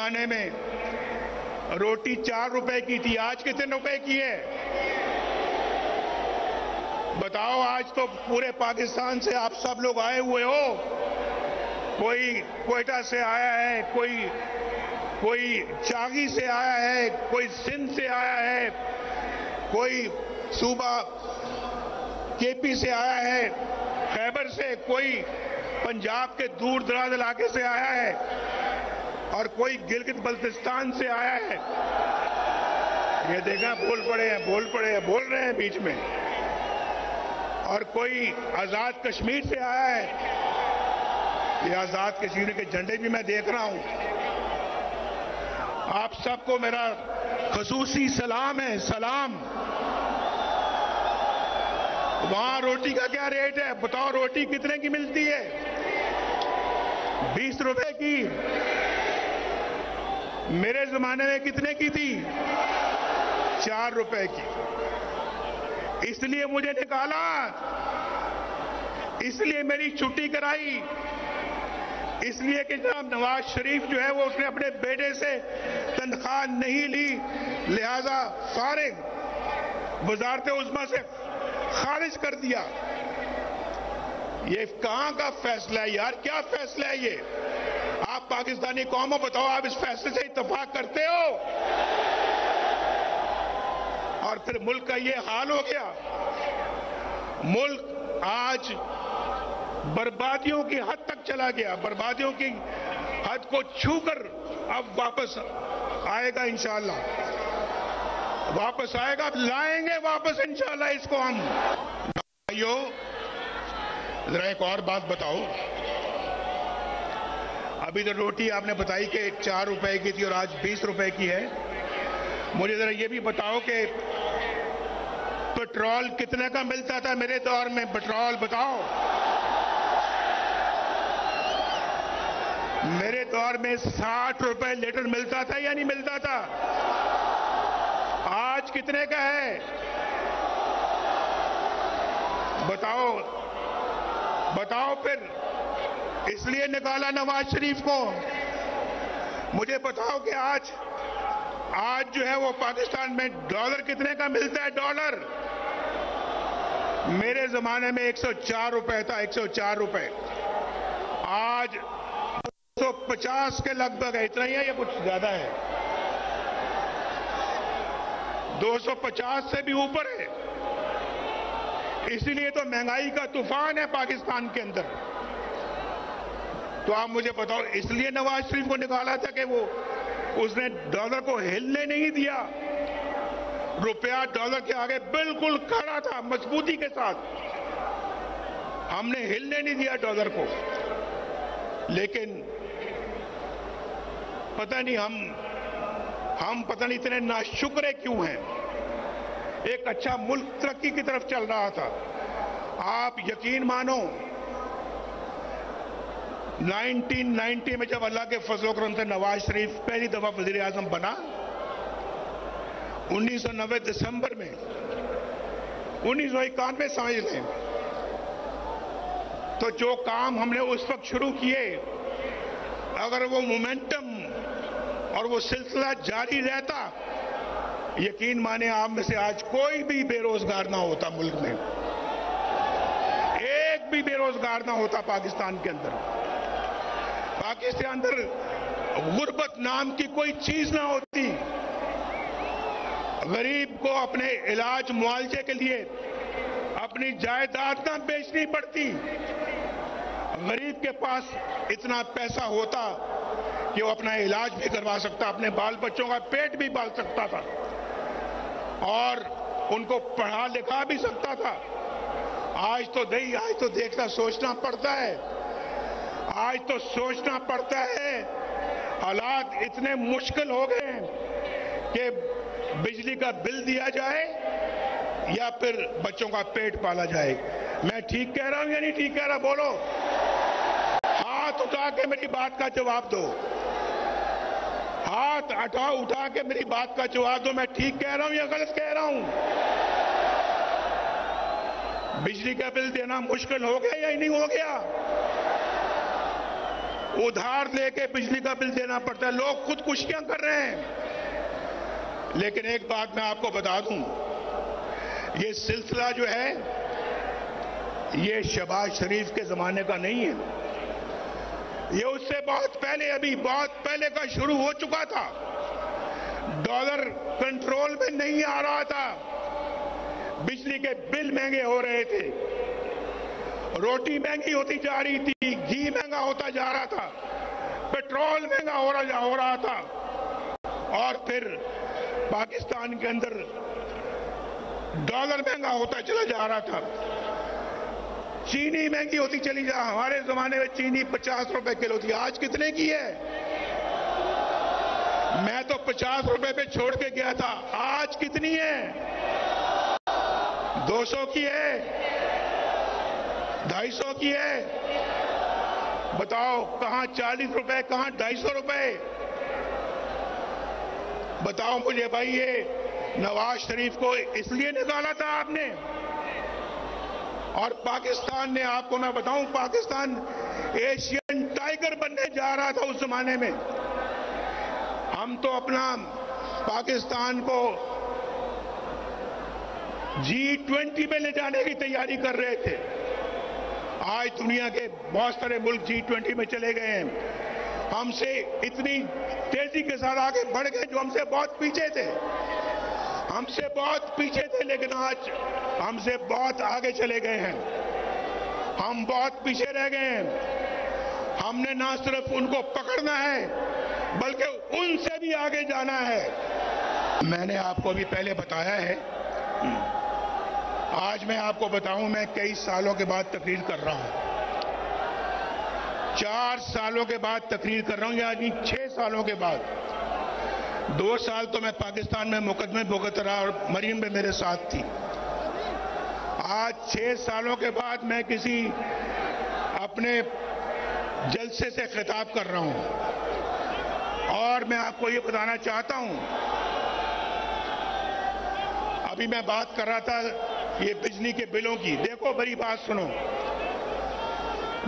जमाने में रोटी 4 रुपए की थी, आज कितने रुपए की है बताओ। आज तो पूरे पाकिस्तान से आप सब लोग आए हुए हो, कोई क्वेटा से आया है, कोई चागी से आया है, कोई सिंध से आया है, कोई सूबा केपी से आया है, खैबर से, कोई पंजाब के दूर दराज इलाके से आया है और कोई गिलगित बल्तिस्तान से आया है। ये देखा बोल रहे हैं बीच में। और कोई आजाद कश्मीर से आया है। ये आजाद कश्मीर के झंडे भी मैं देख रहा हूं। आप सबको मेरा खसूसी सलाम है, सलाम। वहां रोटी का क्या रेट है बताओ, रोटी कितने की मिलती है? 20 रुपए की। मेरे जमाने में कितने की थी? 4 रुपए की। इसलिए मुझे निकाला, इसलिए मेरी छुट्टी कराई, इसलिए कि जनाब नवाज शरीफ जो है वो उसने अपने बेटे से तनख्वाह नहीं ली, लिहाजा फारिग वजारत उज़्मा से खारिज कर दिया। ये कहां का फैसला है यार? क्या फैसला है ये? आप पाकिस्तानी कौम बताओ, आप इस फैसले से इत्तेफाक करते हो? और फिर मुल्क का ये हाल हो गया। मुल्क आज बर्बादियों की हद तक चला गया, बर्बादियों की हद को छूकर अब वापस आएगा इंशाअल्लाह, वापस आएगा, लाएंगे वापस इंशाअल्लाह इसको हम। भाइयों जरा एक और बात बताओ, अभी तो रोटी आपने बताई कि 4 रुपए की थी और आज 20 रुपए की है। मुझे जरा ये भी बताओ कि पेट्रोल कितने का मिलता था मेरे दौर में? पेट्रोल बताओ। मेरे दौर में 60 रुपए लीटर मिलता था या नहीं मिलता था? आज कितने का है बताओ, बताओ फिर। इसलिए निकाला नवाज शरीफ को। मुझे बताओ कि आज जो है वो पाकिस्तान में डॉलर कितने का मिलता है? डॉलर मेरे जमाने में 104 रुपए था, 104 रुपए। आज 250 के लगभग है। इतना ही है या कुछ ज्यादा है? 250 से भी ऊपर है। इसीलिए तो महंगाई का तूफान है पाकिस्तान के अंदर। तो आप मुझे बताओ, इसलिए नवाज शरीफ को निकाला था कि वो उसने डॉलर को हिलने नहीं दिया। रुपया डॉलर के आगे बिल्कुल खड़ा था मजबूती के साथ। हमने हिलने नहीं दिया डॉलर को। लेकिन पता नहीं हम पता नहीं इतने नाशुक्रे क्यों हैं। एक अच्छा मुल्क तरक्की की तरफ चल रहा था। आप यकीन मानो 1990 में जब अल्लाह के फजल करम से नवाज शरीफ पहली दफा वजीर आजम बना, 1990 दिसंबर में, 1991 समझ लें, तो जो काम हमने उस वक्त शुरू किए, अगर वो मोमेंटम और वो सिलसिला जारी रहता, यकीन माने आप में से आज कोई भी बेरोजगार ना होता मुल्क में, एक भी बेरोजगार ना होता पाकिस्तान के अंदर। पाकिस्तान के अंदर गुर्बत नाम की कोई चीज ना होती। गरीब को अपने इलाज मुआवजे के लिए अपनी जायदाद ना बेचनी पड़ती। गरीब के पास इतना पैसा होता कि वो अपना इलाज भी करवा सकता, अपने बाल बच्चों का पेट भी पाल सकता था और उनको पढ़ा लिखा भी सकता था। आज तो देखना सोचना पड़ता है। आज तो सोचना पड़ता है, हालात इतने मुश्किल हो गए हैं कि बिजली का बिल दिया जाए या फिर बच्चों का पेट पाला जाए। मैं ठीक कह रहा हूं या नहीं ठीक कह रहा? बोलो, हाथ उठा के मेरी बात का जवाब दो। हाथ उठा के मेरी बात का जवाब दो। मैं ठीक कह रहा हूं या गलत कह रहा हूं? बिजली का बिल देना मुश्किल हो गया या नहीं हो गया? उधार लेके बिजली का बिल देना पड़ता है। लोग खुदकुशियां कर रहे हैं। लेकिन एक बात मैं आपको बता दूं, ये सिलसिला जो है ये शहबाज शरीफ के जमाने का नहीं है। ये उससे बहुत पहले, अभी बहुत पहले का शुरू हो चुका था। डॉलर कंट्रोल में नहीं आ रहा था, बिजली के बिल महंगे हो रहे थे, रोटी महंगी होती जा रही थी, घी महंगा होता जा रहा था, पेट्रोल महंगा हो रहा था, और फिर पाकिस्तान के अंदर डॉलर महंगा होता चला जा रहा था, चीनी महंगी होती चली जा। हमारे जमाने में चीनी 50 रुपए किलो थी, आज कितने की है? मैं तो 50 रुपए पे छोड़ के गया था, आज कितनी है? 200 की है, 250 की है। बताओ कहां 40 रुपए, कहां 250 रुपए? बताओ मुझे भाई, ये नवाज शरीफ को इसलिए निकाला था आपने? और पाकिस्तान ने, आपको मैं बताऊं, पाकिस्तान एशियन टाइगर बनने जा रहा था उस जमाने में। हम तो अपना पाकिस्तान को G20 में ले जाने की तैयारी कर रहे थे। आज दुनिया के बहुत सारे मुल्क G20 में चले गए हैं। हमसे इतनी तेजी के साथ आगे बढ़ गए जो हमसे बहुत पीछे थे। हमसे बहुत पीछे थे, लेकिन आज हमसे बहुत आगे चले गए हैं। हम बहुत पीछे रह गए हैं। हमने ना सिर्फ उनको पकड़ना है, बल्कि उनसे भी आगे जाना है। मैंने आपको भी पहले बताया है, आज मैं आपको बताऊं, मैं कई सालों के बाद तकरीर कर रहा हूं। 4 सालों के बाद तकरीर कर रहा हूं, यानी 6 सालों के बाद। 2 साल तो मैं पाकिस्तान में मुकदमे भुगत रहा और मरीम में मेरे साथ थी। आज 6 सालों के बाद मैं किसी अपने जलसे से खिताब कर रहा हूं, और मैं आपको ये बताना चाहता हूं, अभी मैं बात कर रहा था ये बिजली के बिलों की। देखो बड़ी बात सुनो,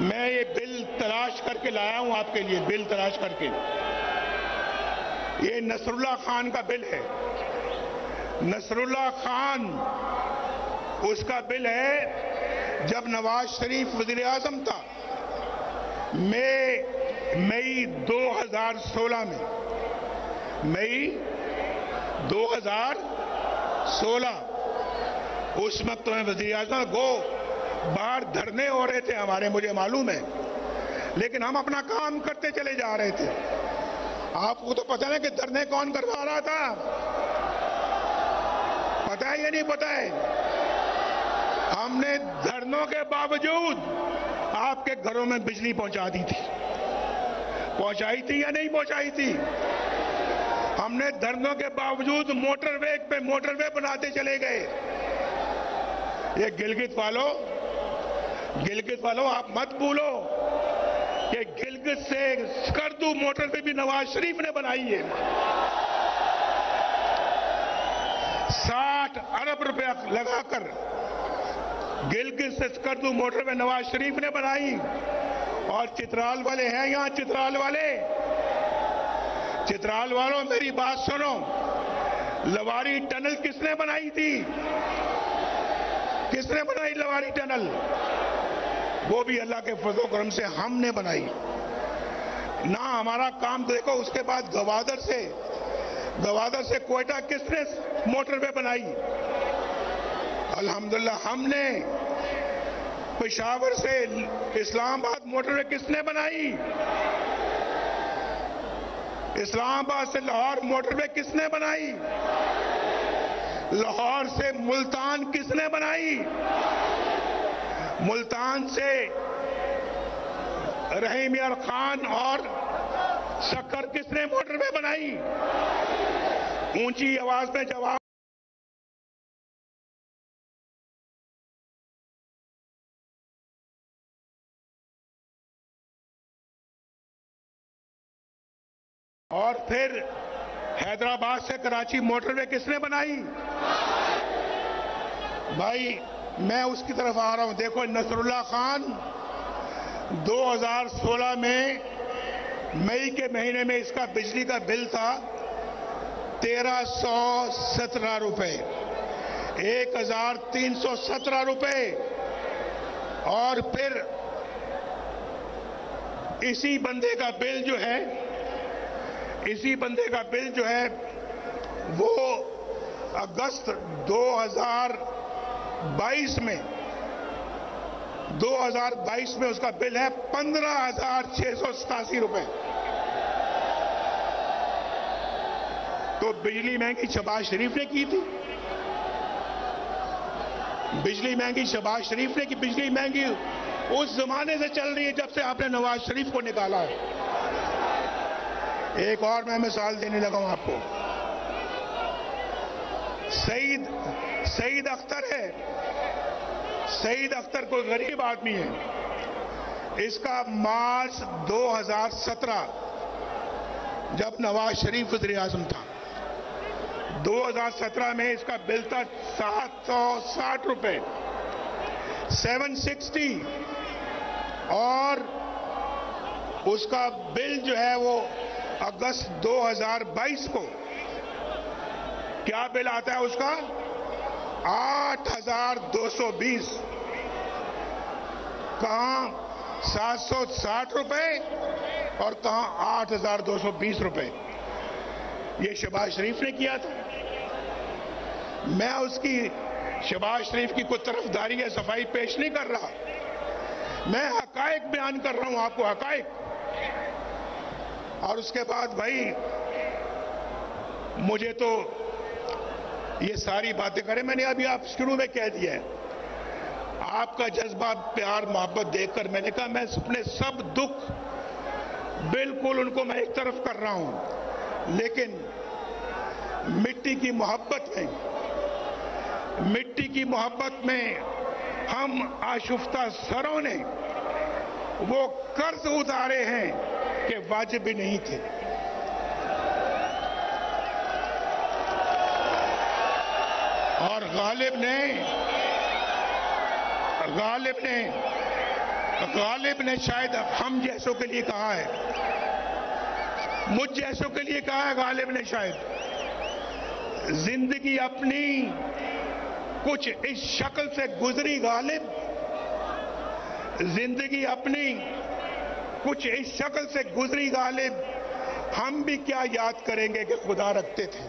मैं ये बिल तलाश करके लाया हूं आपके लिए, बिल तलाश करके। ये नसरुल्लाह खान का बिल है। नसरुल्लाह खान, उसका बिल है जब नवाज शरीफ वजीर आजम था, मई 2016 में, मई 2016, उस वक्त में वजीर आजम को बाहर धरने हो रहे थे हमारे, मुझे मालूम है, लेकिन हम अपना काम करते चले जा रहे थे। आपको तो पता है कि धरने कौन करवा रहा था? पता है या नहीं पता है? हमने धरनों के बावजूद आपके घरों में बिजली पहुंचा दी थी। पहुंचाई थी या नहीं पहुंचाई थी? हमने धरनों के बावजूद मोटरवे बनाते चले गए। ये गिलगित वालों, आप मत भूलो कि गिलगित से स्कर्दू मोटरवे भी नवाज शरीफ ने बनाई है। 60 अरब रुपया लगाकर गिलगित से स्कर्दू मोटरवे नवाज शरीफ ने बनाई। और चित्राल वाले हैं यहां, चित्राल वालों मेरी बात सुनो, लवारी टनल किसने बनाई थी? किसने बनाई लवारी टनल? वो भी अल्लाह के फजल करम से हमने बनाई ना। हमारा काम देखो। उसके बाद गवादर से कोयटा किसने मोटरवे बनाई? अल्हम्दुलिल्लाह हमने। पेशावर से इस्लामाबाद मोटरवे किसने बनाई? इस्लामाबाद से लाहौर मोटरवे किसने बनाई? लाहौर से मुल्तान किसने बनाई? मुल्तान से रहीम यार खान और शक्कर किसने मोटरवे बनाई? ऊंची आवाज में जवाब। और फिर हैदराबाद से कराची मोटरवे किसने बनाई? भाई मैं उसकी तरफ आ रहा हूं। देखो नसरुल्लाह खान 2016 में मई के महीने में इसका बिजली का बिल था 1317 रुपए, 1317 रुपए। और फिर इसी बंदे का बिल जो है वो अगस्त 2022 में उसका बिल है 15,687 रुपए। तो बिजली महंगी शहबाज शरीफ ने की थी, बिजली महंगी शहबाज शरीफ ने की। बिजली महंगी उस जमाने से चल रही है जब से आपने नवाज शरीफ को निकाला है। एक और मैं मिसाल देने लगा हूं आपको। सईद अख्तर है, सईद अख्तर कोई गरीब आदमी है। इसका मार्च 2017 जब नवाज शरीफ वज़ीर आज़म था, 2017 में इसका बिल था 760 रुपए, 760। और उसका बिल जो है वो अगस्त 2022 को क्या बिल आता है उसका 8,220। कहां 760 रुपए और कहां 8,220 रुपए। ये शहबाज शरीफ ने किया था। मैं उसकी शहबाज शरीफ की कोई तरफदारी या सफाई पेश नहीं कर रहा, मैं हकायक बयान कर रहा हूं आपको, हकायक। और उसके बाद भाई मुझे तो ये सारी बातें करें, मैंने अभी आप शुरू में कह दिया है, आपका जज्बा प्यार मोहब्बत देखकर मैंने कहा मैं अपने सब दुख बिल्कुल उनको मैं एक तरफ कर रहा हूं, लेकिन मिट्टी की मोहब्बत में हम आशुफ्ता सरों ने वो कर्ज उतारे हैं कि वाजिब भी नहीं थे। और गालिब ने शायद हम जैसों के लिए कहा है, मुझ जैसों के लिए कहा है गालिब ने शायद, जिंदगी अपनी कुछ इस शक्ल से गुजरी गालिब, जिंदगी अपनी कुछ इस शक्ल से गुजरी गालिब, हम भी क्या याद करेंगे कि खुदा रखते थे।